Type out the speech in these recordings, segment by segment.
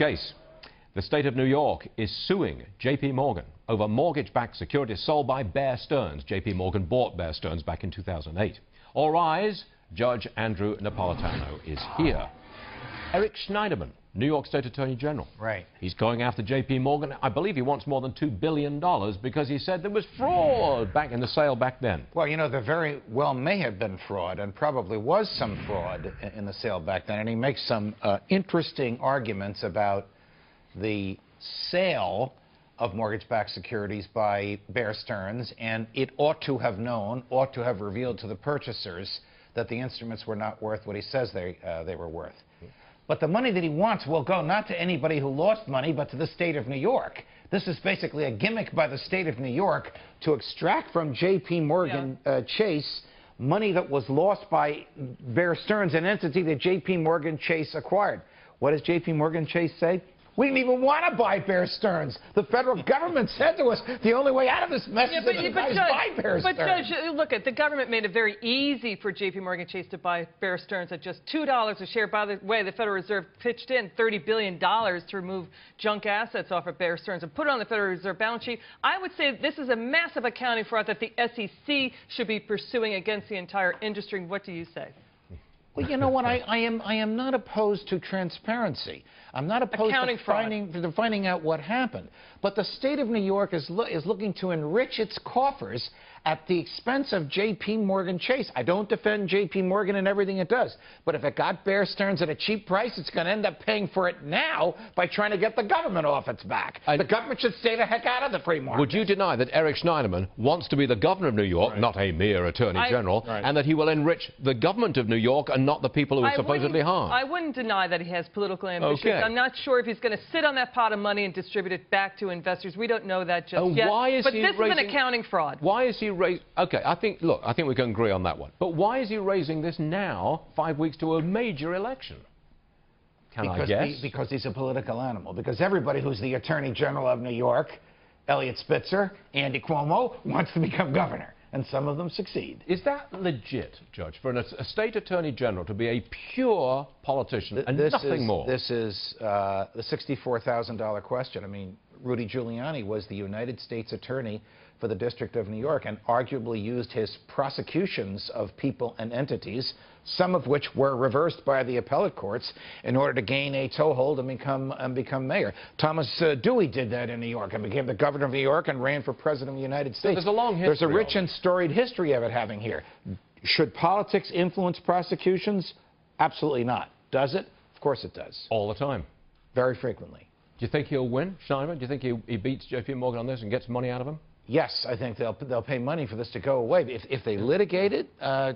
Case. The state of New York is suing J.P. Morgan over mortgage-backed securities sold by Bear Stearns. J.P. Morgan bought Bear Stearns back in 2008. All rise. Judge Andrew Napolitano is here. Eric Schneiderman, New York State Attorney General. Right. He's going after J.P. Morgan. I believe he wants more than $2 billion because he said there was fraud back in the sale back then. Well, you know, there very well may have been fraud, and probably was some fraud in the sale back then. And he makes some interesting arguments about the sale of mortgage-backed securities by Bear Stearns, and it ought to have known, ought to have revealed to the purchasers that the instruments were not worth what he says they were worth. But the money that he wants will go not to anybody who lost money, but to the state of New York. This is basically a gimmick by the state of New York to extract from J.P. Morgan Chase money that was lost by Bear Stearns, an entity that J.P. Morgan Chase acquired. What does J.P. Morgan Chase say? We didn't even want to buy Bear Stearns. The federal government said to us, the only way out of this mess is that you guys buy Bear Stearns. But Judge, look, the government made it very easy for J.P. Morgan Chase to buy Bear Stearns at just $2 a share. By the way, the Federal Reserve pitched in $30 billion to remove junk assets off of Bear Stearns and put it on the Federal Reserve balance sheet. I would say this is a massive accounting fraud that the SEC should be pursuing against the entire industry. What do you say? Well, you know what? I am not opposed to transparency. I'm not opposed to finding out what happened. But the state of New York is looking to enrich its coffers at the expense of J.P. Morgan Chase. I don't defend J.P. Morgan and everything it does. But if it got Bear Stearns at a cheap price, it's going to end up paying for it now by trying to get the government off its back. The government should stay the heck out of the free market. Would you deny that Eric Schneiderman wants to be the governor of New York, not a mere attorney general, and that he will enrich the government of New York and not the people who are supposedly harmed? I wouldn't deny that he has political ambitions. Okay. I'm not sure if he's going to sit on that pot of money and distribute it back to investors. We don't know that just yet. But this is an accounting fraud. Why is he raising... Okay, I think we can agree on that one. But why is he raising this now, 5 weeks to a major election? I guess? Because he's a political animal. Because everybody who's the Attorney General of New York, Eliot Spitzer, Andy Cuomo, wants to become governor. And some of them succeed. Is that legit, Judge, for a state attorney general to be a pure politician and nothing more? This is the $64,000 question. I mean, Rudy Giuliani was the United States attorney for the District of New York and arguably used his prosecutions of people and entities, some of which were reversed by the appellate courts, in order to gain a toehold and become mayor. Thomas Dewey did that in New York and became the governor of New York and ran for president of the United States. So there's a long history. There's a rich and storied history of it having here. Should politics influence prosecutions? Absolutely not. Does it? Of course it does. All the time. Very frequently. Do you think he'll win, Schneiderman? Do you think he beats J.P. Morgan on this and gets money out of him? Yes, I think they'll pay money for this to go away. If they litigate it,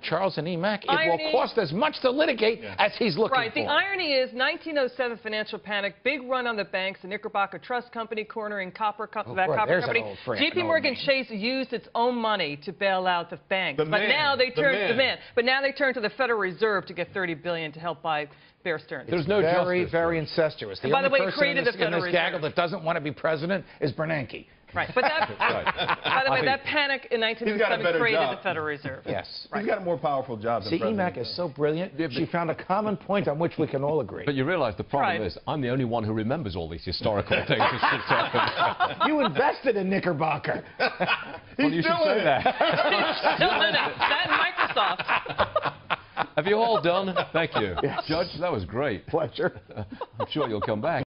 Charles and E. Mack, it will cost as much to litigate as he's looking for. Right. The irony is 1907 financial panic, big run on the banks, the Knickerbocker Trust Company cornering Copper Company. J.P. Morgan Chase used its own money to bail out the banks. But now they turn to the Federal Reserve to get $30 billion to help buy Bear Stearns. There's no justice. Very incestuous. By the way, he created the Federal Reserve. Gaggle that doesn't want to be president is Bernanke. Right, but by the way, that panic in 1907 created the Federal Reserve. Yes. He's got a more powerful job than President. E. Mack is so brilliant, she found a common point on which we can all agree. But you realize the problem is, I'm the only one who remembers all these historical things. You invested in Knickerbocker. Well, you should say that. Still in it. That and Microsoft. Have you all done? Thank you. Yes. Judge, that was great. Pleasure. I'm sure you'll come back.